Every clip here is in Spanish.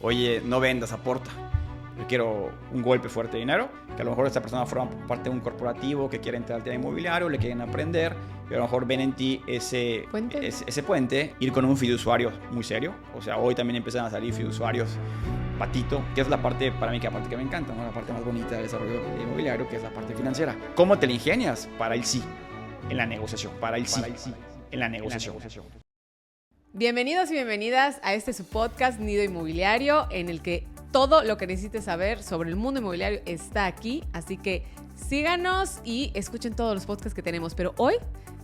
oye, no vendas, aporta. Yo quiero un golpe fuerte de dinero, que a lo mejor esta persona forma parte de un corporativo que quiere entrar al tema inmobiliario, le quieren aprender, y a lo mejor ven en ti ese puente, ir con un fiduciario muy serio. O sea, hoy también empiezan a salir fiduciarios patito, que es la parte para mí que aparte que me encanta, ¿no? La parte más bonita del desarrollo inmobiliario, que es la parte financiera. ¿Cómo te la ingenias para el sí en la negociación? Para el sí en la negociación. Bienvenidos y bienvenidas a este su podcast Nido Inmobiliario, en el que todo lo que necesites saber sobre el mundo inmobiliario está aquí. Así que síganos y escuchen todos los podcasts que tenemos. Pero hoy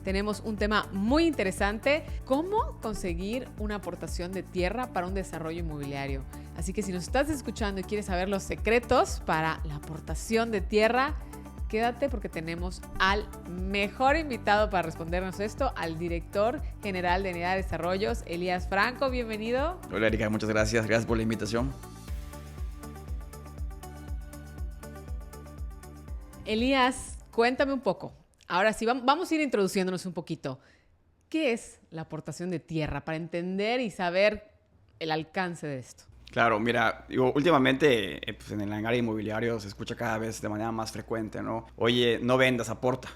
tenemos un tema muy interesante: cómo conseguir una aportación de tierra para un desarrollo inmobiliario. Así que si nos estás escuchando y quieres saber los secretos para la aportación de tierra, quédate porque tenemos al mejor invitado para respondernos esto, al director general de Nidad Desarrollos, Elías Franco. Bienvenido. Hola Erika, muchas gracias. Gracias por la invitación. Elías, cuéntame un poco. Ahora sí, vamos a ir introduciéndonos un poquito. ¿Qué es la aportación de tierra para entender y saber el alcance de esto? Claro, mira, últimamente pues en el área inmobiliario se escucha cada vez de manera más frecuente, ¿no? Oye, no vendas, aporta.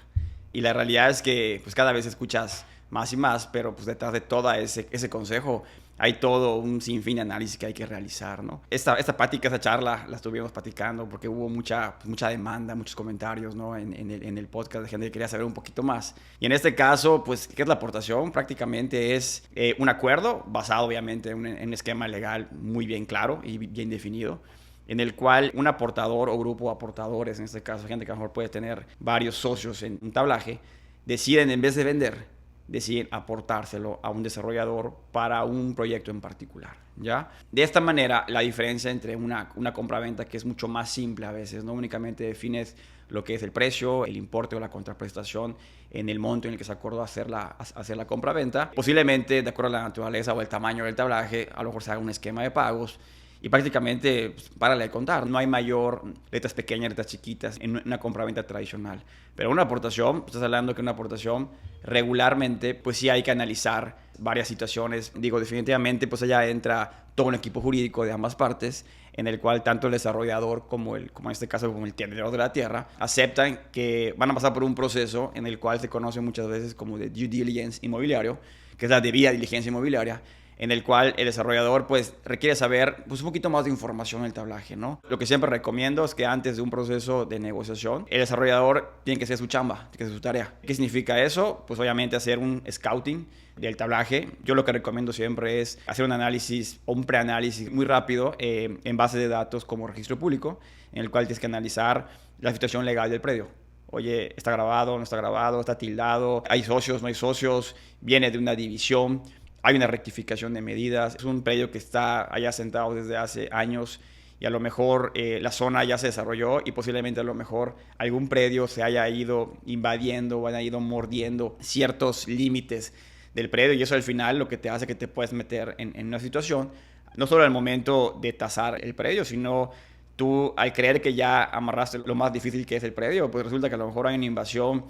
Y la realidad es que pues cada vez escuchas más y más, pero pues detrás de todo ese consejo hay todo un sinfín de análisis que hay que realizar, ¿no? Esta plática, esta charla la estuvimos platicando porque hubo mucha demanda, muchos comentarios, ¿no? En el podcast de gente que quería saber un poquito más. Y en este caso, pues, ¿qué es la aportación? Prácticamente es un acuerdo basado, obviamente, en un esquema legal muy bien claro y bien definido, en el cual un aportador o grupo de aportadores, en este caso gente que a lo mejor puede tener varios socios en un tablaje, deciden, en vez de vender, deciden aportárselo a un desarrollador para un proyecto en particular, ¿ya? De esta manera, la diferencia entre una compraventa, que es mucho más simple a veces, no únicamente defines lo que es el precio, el importe o la contraprestación en el monto en el que se acordó hacer la compraventa. Posiblemente, de acuerdo a la naturaleza o el tamaño del tablaje, a lo mejor se haga un esquema de pagos y prácticamente pues, párale de contar. No hay mayor letras pequeñas, letras chiquitas en una compraventa tradicional. Pero una aportación, estás hablando que una aportación regularmente, pues sí hay que analizar varias situaciones. Digo, definitivamente, pues allá entra todo un equipo jurídico de ambas partes, en el cual tanto el desarrollador como en este caso como el tenedor de la tierra aceptan que van a pasar por un proceso en el cual se conoce muchas veces como de due diligence inmobiliario, que es la debida diligencia inmobiliaria, en el cual el desarrollador pues requiere saber pues un poquito más de información del tablaje, ¿no? Lo que siempre recomiendo es que antes de un proceso de negociación, el desarrollador tiene que hacer su chamba, tiene que hacer su tarea. ¿Qué significa eso? Pues obviamente hacer un scouting del tablaje. Yo lo que recomiendo siempre es hacer un análisis o un preanálisis muy rápido en base de datos como registro público, en el cual tienes que analizar la situación legal del predio. Oye, ¿está grabado, no está grabado, está tildado? ¿Hay socios, no hay socios? ¿Viene de una división? Hay una rectificación de medidas. Es un predio que está allá sentado desde hace años y a lo mejor la zona ya se desarrolló y posiblemente a lo mejor algún predio se haya ido invadiendo o haya ido mordiendo ciertos límites del predio, y eso al final lo que te hace que te puedes meter en una situación, no solo al momento de tasar el predio, sino tú al creer que ya amarraste lo más difícil que es el predio, pues resulta que a lo mejor hay una invasión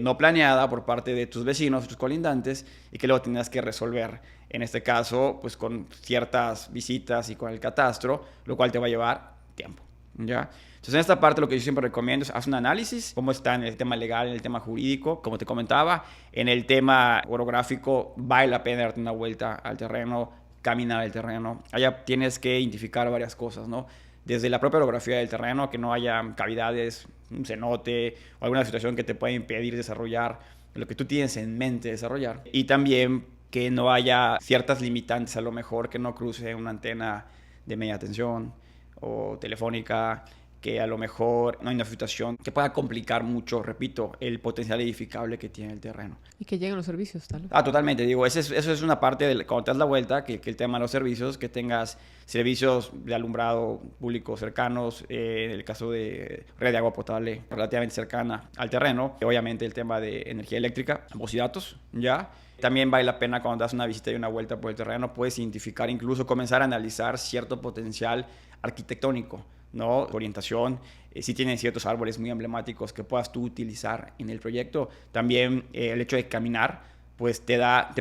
no planeada por parte de tus vecinos, tus colindantes, y que luego tendrás que resolver, en este caso, pues con ciertas visitas y con el catastro, lo cual te va a llevar tiempo, ¿ya? Entonces, en esta parte lo que yo siempre recomiendo es hacer un análisis, cómo está en el tema legal, en el tema jurídico, como te comentaba, en el tema orográfico, vale la pena darte una vuelta al terreno, caminar el terreno. Allá tienes que identificar varias cosas, ¿no? Desde la propia orografía del terreno, que no haya cavidades, un cenote o alguna situación que te pueda impedir desarrollar lo que tú tienes en mente desarrollar. Y también que no haya ciertas limitantes, a lo mejor que no cruce una antena de media tensión o telefónica, que a lo mejor no hay una situación que pueda complicar mucho, repito, el potencial edificable que tiene el terreno. Y que lleguen los servicios, tal vez. Totalmente. Digo, eso es una parte de cuando te das la vuelta, que el tema de los servicios, que tengas servicios de alumbrado público cercanos, en el caso de red de agua potable relativamente cercana al terreno, obviamente el tema de energía eléctrica, voz y datos, ¿ya? También vale la pena cuando das una visita y una vuelta por el terreno, puedes identificar, incluso comenzar a analizar cierto potencial arquitectónico, ¿no? Orientación, si tienen ciertos árboles muy emblemáticos que puedas tú utilizar en el proyecto. También el hecho de caminar, pues te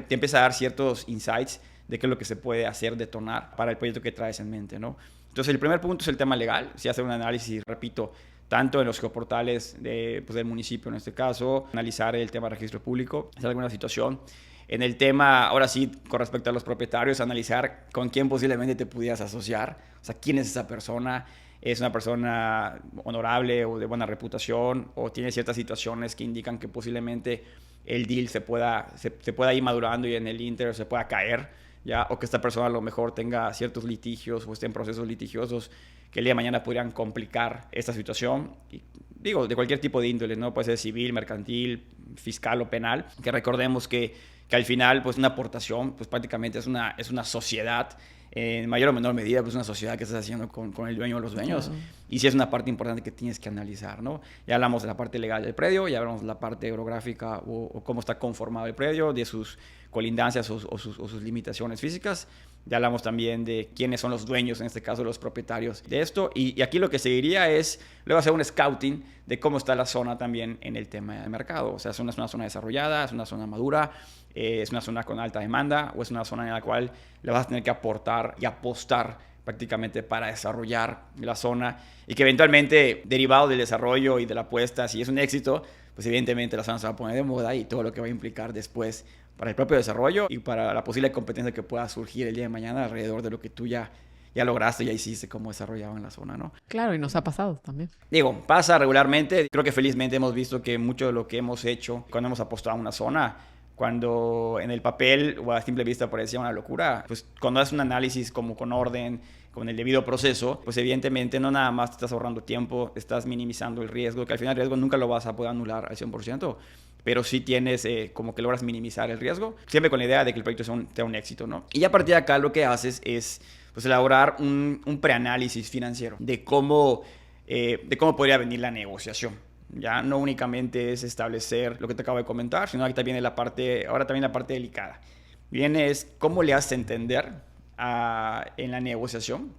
empieza a dar ciertos insights de qué es lo que se puede hacer, detonar para el proyecto que traes en mente, ¿no? Entonces, el primer punto es el tema legal. Si hacer un análisis, repito, tanto en los geoportales del municipio en este caso, analizar el tema de registro público, hacer alguna situación. En el tema, ahora sí, con respecto a los propietarios, analizar con quién posiblemente te pudieras asociar, o sea, quién es esa persona, es una persona honorable o de buena reputación, o tiene ciertas situaciones que indican que posiblemente el deal se pueda ir madurando y en el inter se pueda caer, ¿ya? O que esta persona a lo mejor tenga ciertos litigios o esté en procesos litigiosos que el día de mañana podrían complicar esta situación. Y digo, de cualquier tipo de índole, ¿no? Puede ser civil, mercantil, fiscal o penal, que recordemos que al final, pues una aportación, pues prácticamente es una sociedad, en mayor o menor medida, pues una sociedad que estás haciendo con el dueño o los dueños. Claro. Y sí es una parte importante que tienes que analizar, ¿no? Ya hablamos de la parte legal del predio, ya hablamos de la parte orográfica o cómo está conformado el predio, de sus colindancias o sus limitaciones físicas. Ya hablamos también de quiénes son los dueños, en este caso los propietarios de esto. Y aquí lo que seguiría es luego hacer un scouting de cómo está la zona también en el tema del mercado. O sea, es una zona desarrollada, es una zona madura, es una zona con alta demanda o es una zona en la cual le vas a tener que aportar y apostar prácticamente para desarrollar la zona y que eventualmente, derivado del desarrollo y de la apuesta, si es un éxito, pues evidentemente la zona se va a poner de moda y todo lo que va a implicar después para el propio desarrollo y para la posible competencia que pueda surgir el día de mañana alrededor de lo que tú ya lograste, ya hiciste como desarrollado en la zona, ¿no? Claro, y nos ha pasado también. Digo, pasa regularmente. Creo que felizmente hemos visto que mucho de lo que hemos hecho cuando hemos apostado a una zona, cuando en el papel o a simple vista parecía una locura, pues cuando haces un análisis como con orden, con el debido proceso, pues evidentemente no nada más te estás ahorrando tiempo, estás minimizando el riesgo, que al final el riesgo nunca lo vas a poder anular al 100%, pero sí tienes como que logras minimizar el riesgo, siempre con la idea de que el proyecto sea un éxito, ¿no? Y a partir de acá lo que haces es pues elaborar un preanálisis financiero de cómo podría venir la negociación. Ya no únicamente es establecer lo que te acabo de comentar, sino que también ahora también la parte delicada. Viene es cómo le haces entender en la negociación,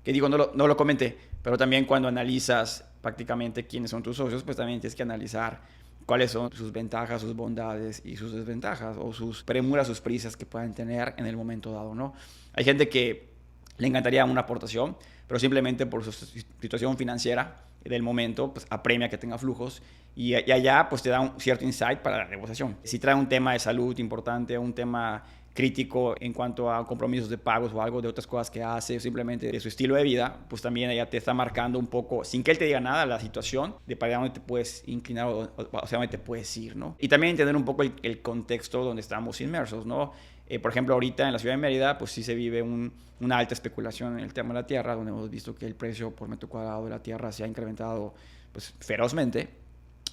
que digo, no lo comenté, pero también cuando analizas prácticamente quiénes son tus socios, pues también tienes que analizar cuáles son sus ventajas, sus bondades y sus desventajas, o sus premuras, sus prisas que puedan tener en el momento dado, ¿no? Hay gente que le encantaría una aportación, pero simplemente por su situación financiera del momento, pues apremia que tenga flujos y allá pues te da un cierto insight para la negociación. Si trae un tema de salud importante, un tema crítico en cuanto a compromisos de pagos o algo de otras cosas que hace, simplemente de su estilo de vida, pues también ella te está marcando un poco, sin que él te diga nada, la situación de para dónde te puedes inclinar o hacia dónde te puedes ir, ¿no? Y también entender un poco el contexto donde estamos inmersos, ¿no? Por ejemplo, ahorita en la ciudad de Mérida, pues sí se vive una alta especulación en el tema de la tierra, donde hemos visto que el precio por metro cuadrado de la tierra se ha incrementado pues, ferozmente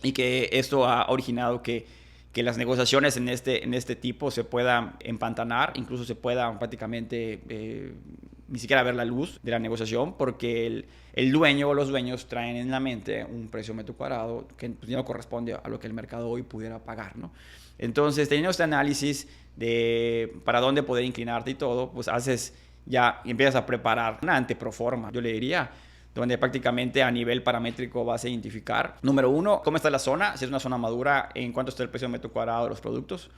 y que esto ha originado que las negociaciones en este tipo se puedan empantanar, incluso se puedan prácticamente ni siquiera ver la luz de la negociación, porque el dueño o los dueños traen en la mente un precio metro cuadrado que pues, ya no corresponde a lo que el mercado hoy pudiera pagar, ¿no? Entonces, teniendo este análisis de para dónde poder inclinarte y todo, pues haces ya y empiezas a preparar una anteproforma, yo le diría, donde prácticamente a nivel paramétrico vas a identificar, número uno, cómo está la zona, si es una zona madura, en cuánto está el precio de metro cuadrado de los productos,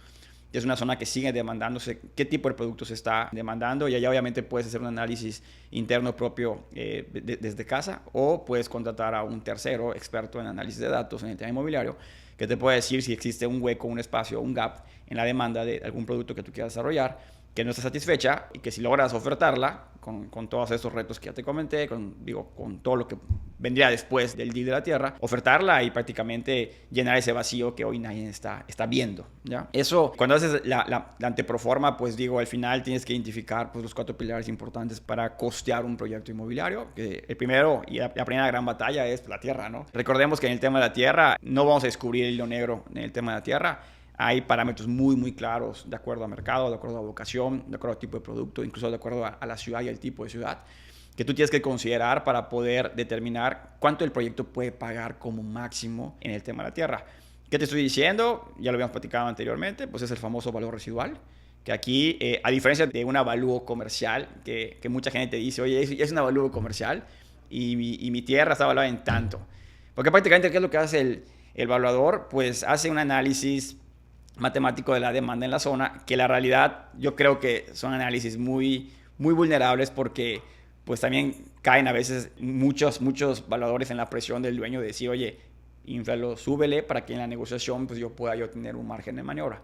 si es una zona que sigue demandándose, qué tipo de productos se está demandando, y allá obviamente puedes hacer un análisis interno propio desde casa, o puedes contratar a un tercero experto en análisis de datos en el tema inmobiliario, que te puede decir si existe un hueco, un espacio, un gap en la demanda de algún producto que tú quieras desarrollar, que no está satisfecha y que si logras ofertarla con todos estos retos que ya te comenté, con todo lo que vendría después del deal de la tierra, ofertarla y prácticamente llenar ese vacío que hoy nadie está viendo, ¿ya? Eso, cuando haces la anteproforma, pues al final tienes que identificar pues, los 4 pilares importantes para costear un proyecto inmobiliario. Que el primero y la primera gran batalla es la tierra, ¿no? Recordemos que en el tema de la tierra no vamos a descubrir el hilo negro en el tema de la tierra. Hay parámetros muy, muy claros de acuerdo a mercado, de acuerdo a vocación, de acuerdo al tipo de producto, incluso de acuerdo a la ciudad y al tipo de ciudad, que tú tienes que considerar para poder determinar cuánto el proyecto puede pagar como máximo en el tema de la tierra. ¿Qué te estoy diciendo? Ya lo habíamos platicado anteriormente, pues es el famoso valor residual, que aquí, a diferencia de un avalúo comercial, que mucha gente te dice, oye, es un avalúo comercial y mi tierra está valorada en tanto. Porque prácticamente, ¿qué es lo que hace el evaluador? Pues hace un análisis matemático de la demanda en la zona, que la realidad yo creo que son análisis muy, muy vulnerables porque pues también caen a veces muchos valores en la presión del dueño de decir, oye, inflalo, súbele para que en la negociación pues yo pueda tener un margen de maniobra.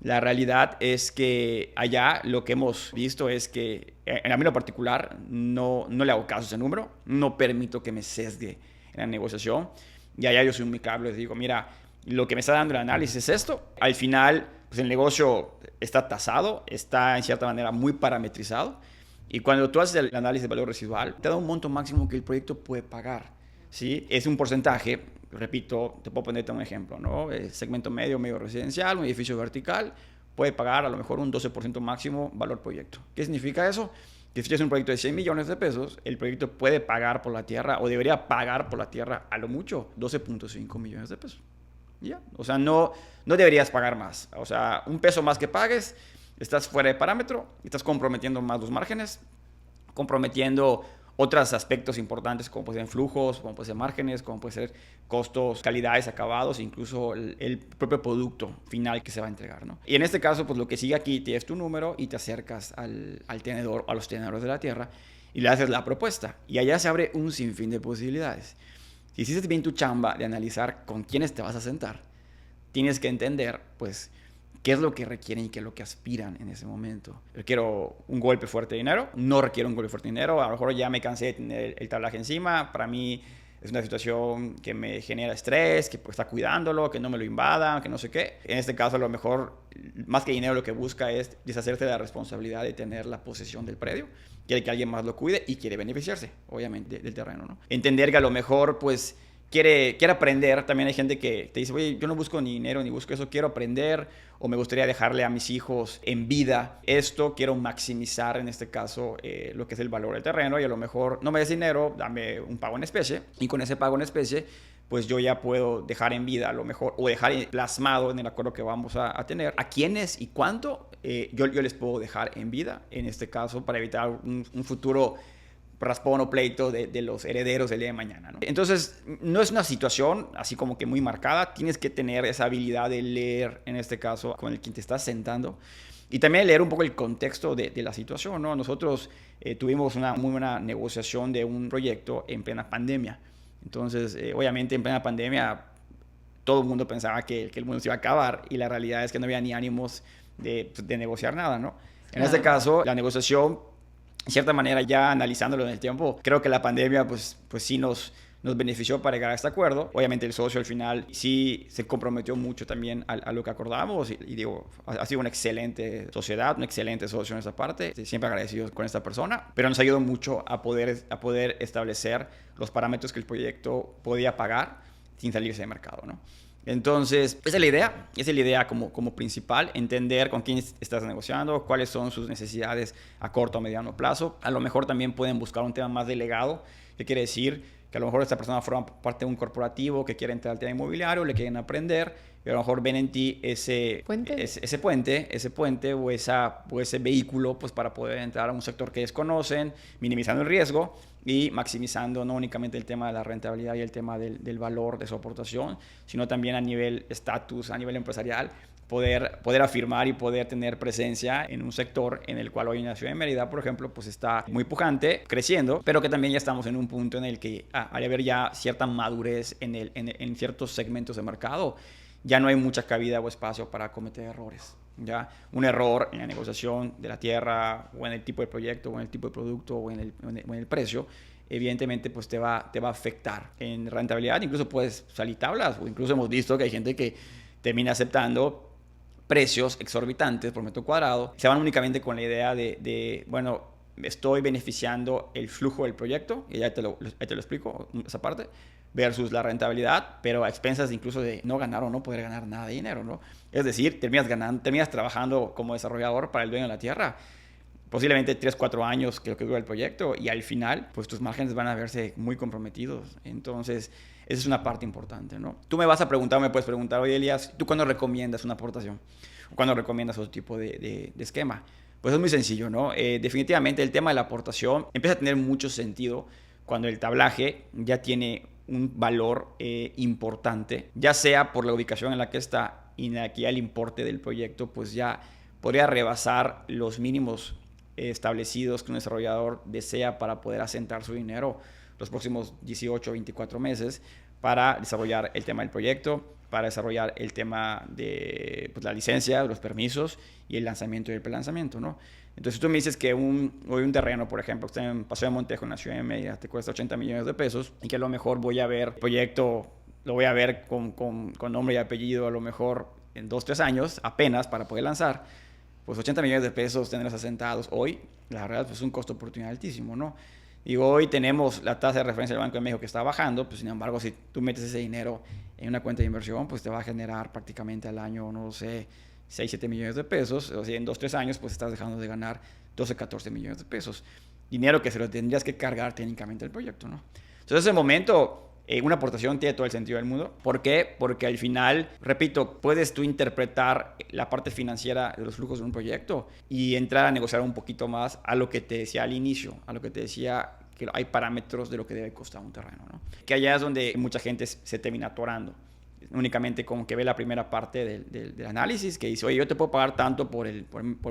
La realidad es que allá lo que hemos visto es que en mí lo particular no le hago caso a ese número, no permito que me sesgue en la negociación y allá yo soy muy claro, les digo, mira, lo que me está dando el análisis es esto. Al final, pues el negocio está tasado, está en cierta manera muy parametrizado. Y cuando tú haces el análisis de valor residual, te da un monto máximo que el proyecto puede pagar. ¿Sí? Es un porcentaje, repito, te puedo ponerte un ejemplo, ¿no? El segmento medio residencial, un edificio vertical, puede pagar a lo mejor un 12% máximo valor proyecto. ¿Qué significa eso? Que si es un proyecto de 100 millones de pesos, el proyecto puede pagar por la tierra o debería pagar por la tierra a lo mucho 12.5 millones de pesos. ¿Ya? O sea, no deberías pagar más. O sea, un peso más que pagues, estás fuera de parámetro, estás comprometiendo más los márgenes, comprometiendo otros aspectos importantes como pueden ser flujos, como pueden ser márgenes, como pueden ser costos, calidades, acabados, incluso el propio producto final que se va a entregar, ¿no? Y en este caso, pues lo que sigue aquí, tienes tu número y te acercas al tenedor, a los tenedores de la tierra y le haces la propuesta. Y allá se abre un sinfín de posibilidades. Si hiciste bien tu chamba de analizar con quiénes te vas a sentar, tienes que entender, pues, qué es lo que requieren y qué es lo que aspiran en ese momento. Requiero un golpe fuerte de dinero, no requiero un golpe fuerte de dinero, a lo mejor ya me cansé de tener el tablaje encima, para mí es una situación que me genera estrés, que pues, está cuidándolo, que no me lo invada, que no sé qué. En este caso, a lo mejor, más que dinero, lo que busca es deshacerse de la responsabilidad de tener la posesión del predio. Quiere que alguien más lo cuide y quiere beneficiarse, obviamente, del terreno, ¿no? Entender que a lo mejor, pues, quiere aprender. También hay gente que te dice, oye, yo no busco ni dinero ni busco eso, quiero aprender o me gustaría dejarle a mis hijos en vida esto, quiero maximizar en este caso lo que es el valor del terreno y a lo mejor no me des dinero, dame un pago en especie y con ese pago en especie pues yo ya puedo dejar en vida a lo mejor o dejar plasmado en el acuerdo que vamos a tener a quiénes y cuánto yo les puedo dejar en vida en este caso para evitar un futuro raspón o pleito de los herederos del día de mañana, ¿no? Entonces, no es una situación así como que muy marcada. Tienes que tener esa habilidad de leer, en este caso, con el quien te estás sentando. Y también leer un poco el contexto de la situación, ¿no? Nosotros tuvimos una muy buena negociación de un proyecto en plena pandemia. Entonces, obviamente, en plena pandemia, todo el mundo pensaba que el mundo se iba a acabar. Y la realidad es que no había ni ánimos de negociar nada, ¿no? En este caso, la negociación, en cierta manera, ya analizándolo en el tiempo, creo que la pandemia pues sí nos benefició para llegar a este acuerdo. Obviamente el socio al final sí se comprometió mucho también a lo que acordamos y digo, ha sido una excelente sociedad, un excelente socio en esta parte. Siempre agradecidos con esta persona, pero nos ayudó mucho a poder establecer los parámetros que el proyecto podía pagar sin salirse de mercado, ¿no? Entonces, esa es la idea como principal, entender con quién estás negociando, cuáles son sus necesidades a corto o mediano plazo. A lo mejor también pueden buscar un tema más delegado, que quiere decir que a lo mejor esta persona forma parte de un corporativo que quiere entrar al tema inmobiliario, le quieren aprender, y a lo mejor ven en ti ese puente o ese vehículo pues, para poder entrar a un sector que desconocen, minimizando el riesgo y maximizando no únicamente el tema de la rentabilidad y el tema del valor de su aportación, sino también a nivel estatus, a nivel empresarial, poder afirmar y poder tener presencia en un sector en el cual hoy en la ciudad de Mérida, por ejemplo, pues está muy pujante, creciendo, pero que también ya estamos en un punto en el que al haber ya cierta madurez en ciertos segmentos de mercado, ya no hay mucha cabida o espacio para cometer errores. ¿Ya? Un error en la negociación de la tierra o en el tipo de proyecto o en el tipo de producto o en el precio, evidentemente pues te va a afectar en rentabilidad. Incluso puedes salir tablas o incluso hemos visto que hay gente que termina aceptando precios exorbitantes por metro cuadrado. Se van únicamente con la idea bueno, estoy beneficiando el flujo del proyecto, y ya te lo explico, esa parte, versus la rentabilidad, pero a expensas incluso de no ganar o no poder ganar nada de dinero, ¿no? Es decir, terminas trabajando como desarrollador para el dueño de la tierra, posiblemente 3, 4 años que dura el proyecto, y al final, pues tus márgenes van a verse muy comprometidos. Entonces, esa es una parte importante, ¿no? Tú me puedes preguntar, oye, Elías, ¿tú cuándo recomiendas una aportación? ¿Cuándo recomiendas otro tipo de esquema? Pues es muy sencillo, ¿no? Definitivamente el tema de la aportación empieza a tener mucho sentido cuando el tablaje ya tiene un valor importante, ya sea por la ubicación en la que está y de aquí al importe del proyecto, pues ya podría rebasar los mínimos establecidos que un desarrollador desea para poder asentar su dinero los próximos 18 o 24 meses para desarrollar el tema del proyecto, para desarrollar el tema de pues, la licencia, los permisos y el lanzamiento y el prelanzamiento, ¿no? Entonces, si tú me dices que hoy un terreno, por ejemplo, que está en Paseo de Montejo, en la Ciudad de Mérida, te cuesta 80 millones de pesos y que a lo mejor voy a ver el proyecto, lo voy a ver con nombre y apellido a lo mejor en 2-3 años, apenas para poder lanzar, pues 80 millones de pesos tenerlos asentados hoy, la verdad, pues es un costo de oportunidad altísimo, ¿no? Y hoy tenemos la tasa de referencia del Banco de México que está bajando, pues sin embargo, si tú metes ese dinero en una cuenta de inversión, pues te va a generar prácticamente al año, no sé, 6-7 millones de pesos. O sea, en 2-3 años, pues estás dejando de ganar 12-14 millones de pesos. Dinero que se lo tendrías que cargar técnicamente al proyecto, ¿no? Entonces, en ese momento, una aportación tiene todo el sentido del mundo. ¿Por qué? Porque al final, repito, puedes tú interpretar la parte financiera de los flujos de un proyecto y entrar a negociar un poquito más a lo que te decía al inicio, a lo que te decía que hay parámetros de lo que debe costar un terreno, ¿no? Que allá es donde mucha gente se termina atorando. Únicamente como que ve la primera parte del análisis, que dice, oye, yo te puedo pagar tanto por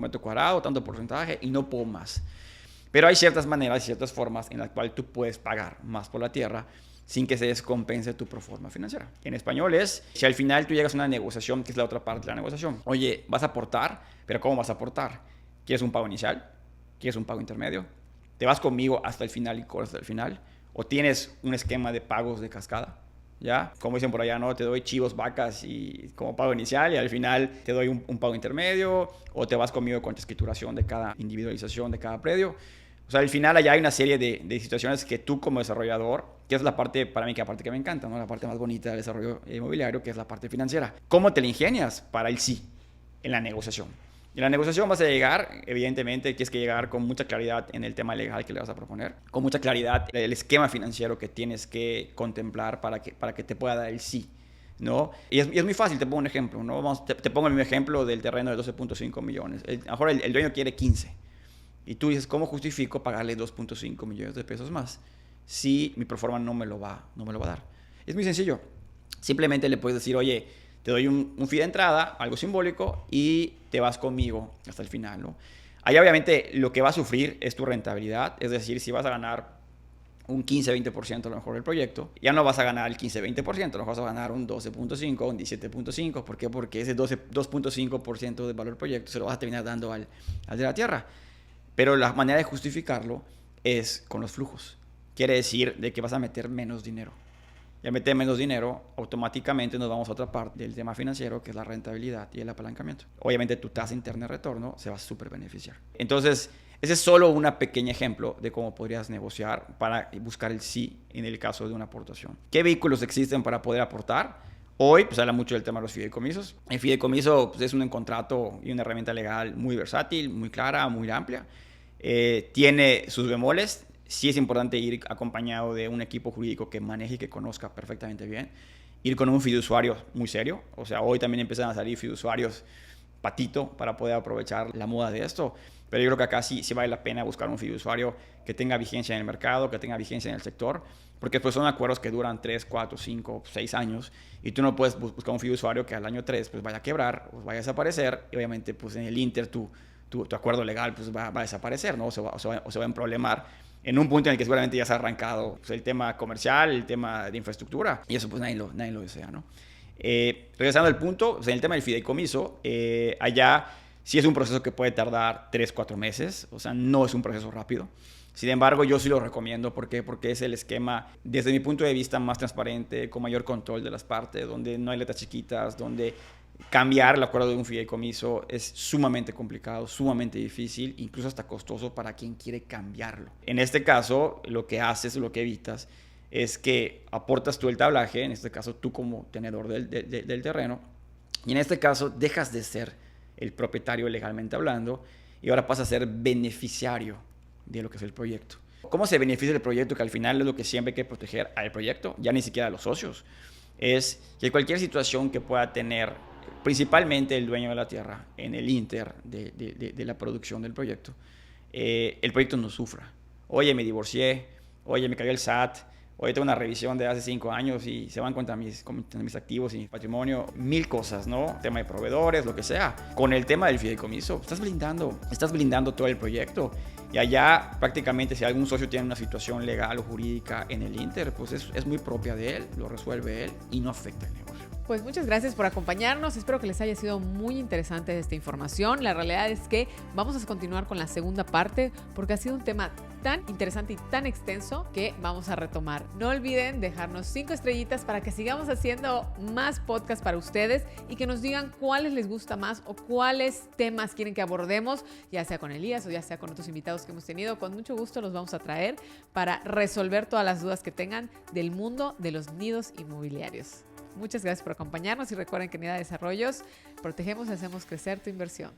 metro cuadrado, tanto porcentaje, y no puedo más. Pero hay ciertas maneras y ciertas formas en las cuales tú puedes pagar más por la tierra sin que se descompense tu proforma financiera. En español es, si al final tú llegas a una negociación, que es la otra parte de la negociación. Oye, vas a aportar, pero ¿cómo vas a aportar? ¿Quieres un pago inicial? ¿Quieres un pago intermedio? ¿Te vas conmigo hasta el final y cobras hasta el final? ¿O tienes un esquema de pagos de cascada? ¿Ya? Como dicen por allá, ¿no? Te doy chivos, vacas y como pago inicial y al final te doy un pago intermedio, o te vas conmigo con escrituración de cada individualización de cada predio. O sea, al final allá hay una serie de situaciones que tú como desarrollador, que es la parte, para mí, que aparte que me encanta, ¿no? La parte más bonita del desarrollo inmobiliario, que es la parte financiera. ¿Cómo te la ingenias para el sí en la negociación? En la negociación vas a llegar, evidentemente, tienes que llegar con mucha claridad en el tema legal que le vas a proponer, con mucha claridad el esquema financiero que tienes que contemplar para que te pueda dar el sí, ¿no? Y es muy fácil, te pongo un ejemplo, ¿no? Te pongo el mismo ejemplo del terreno de 12.5 millones. A lo mejor el dueño quiere 15. Y tú dices, ¿cómo justifico pagarle 2.5 millones de pesos más si mi proforma no me lo va a dar? Es muy sencillo. Simplemente le puedes decir, oye, te doy un fee de entrada, algo simbólico, y te vas conmigo hasta el final, ¿no? Ahí obviamente lo que va a sufrir es tu rentabilidad, es decir, si vas a ganar un 15-20% a lo mejor del proyecto, ya no vas a ganar el 15-20%, a lo mejor vas a ganar un 12.5, un 17.5, ¿por qué? Porque ese 2.5% del valor del proyecto se lo vas a terminar dando al de la tierra. Pero la manera de justificarlo es con los flujos. Quiere decir de que vas a meter menos dinero. Y al meter menos dinero, automáticamente nos vamos a otra parte del tema financiero, que es la rentabilidad y el apalancamiento. Obviamente tu tasa interna de retorno se va a súper beneficiar. Entonces, ese es solo un pequeño ejemplo de cómo podrías negociar para buscar el sí en el caso de una aportación. ¿Qué vehículos existen para poder aportar? Hoy pues habla mucho del tema de los fideicomisos. El fideicomiso pues, es un contrato y una herramienta legal muy versátil, muy clara, muy amplia. Tiene sus bemoles. Sí es importante ir acompañado de un equipo jurídico que maneje y que conozca perfectamente bien. Ir con un fiduciario muy serio. O sea, hoy también empiezan a salir fiduciarios patito para poder aprovechar la moda de esto. Pero yo creo que acá sí vale la pena buscar un fiduciario que tenga vigencia en el mercado, que tenga vigencia en el sector, porque pues son acuerdos que duran 3, 4, 5, 6 años y tú no puedes buscar un fiduciario que al año 3 pues vaya a quebrar o vaya a desaparecer y obviamente pues en el Inter tu acuerdo legal pues va a desaparecer, ¿no? O se va a emproblemar en un punto en el que seguramente ya se ha arrancado pues, el tema comercial, el tema de infraestructura y eso pues nadie lo desea, ¿no? Regresando al punto, pues, en el tema del fideicomiso, allá sí es un proceso que puede tardar 3-4 meses, o sea, no es un proceso rápido. Sin embargo, yo sí lo recomiendo. ¿Por qué? Porque es el esquema, desde mi punto de vista, más transparente, con mayor control de las partes, donde no hay letras chiquitas, donde cambiar el acuerdo de un fideicomiso es sumamente complicado, sumamente difícil, incluso hasta costoso para quien quiere cambiarlo. En este caso, lo que haces, lo que evitas, es que aportas tú el tablaje, en este caso tú como tenedor del terreno, y en este caso dejas de ser el propietario legalmente hablando y ahora pasas a ser beneficiario de lo que es el proyecto. ¿Cómo se beneficia el proyecto? Que al final es lo que siempre hay que proteger al proyecto, ya ni siquiera a los socios. Es que cualquier situación que pueda tener principalmente el dueño de la tierra en el inter de la producción del proyecto, el proyecto no sufra. Oye, me divorcié, oye, me cayó el SAT, Hoy tengo una revisión de hace 5 años y se van contra mis activos y mi patrimonio, 1000 cosas, ¿no? Tema de proveedores, lo que sea. Con el tema del fideicomiso, estás blindando todo el proyecto. Y allá prácticamente si algún socio tiene una situación legal o jurídica en el Inter, pues es muy propia de él, lo resuelve él y no afecta el negocio. Pues muchas gracias por acompañarnos. Espero que les haya sido muy interesante esta información. La realidad es que vamos a continuar con la segunda parte porque ha sido un tema tan interesante y tan extenso que vamos a retomar. No olviden dejarnos 5 estrellitas para que sigamos haciendo más podcasts para ustedes y que nos digan cuáles les gusta más o cuáles temas quieren que abordemos, ya sea con Elías o ya sea con otros invitados que hemos tenido. Con mucho gusto los vamos a traer para resolver todas las dudas que tengan del mundo de los nidos inmobiliarios. Muchas gracias por acompañarnos y recuerden que en Nida Desarrollos protegemos y hacemos crecer tu inversión.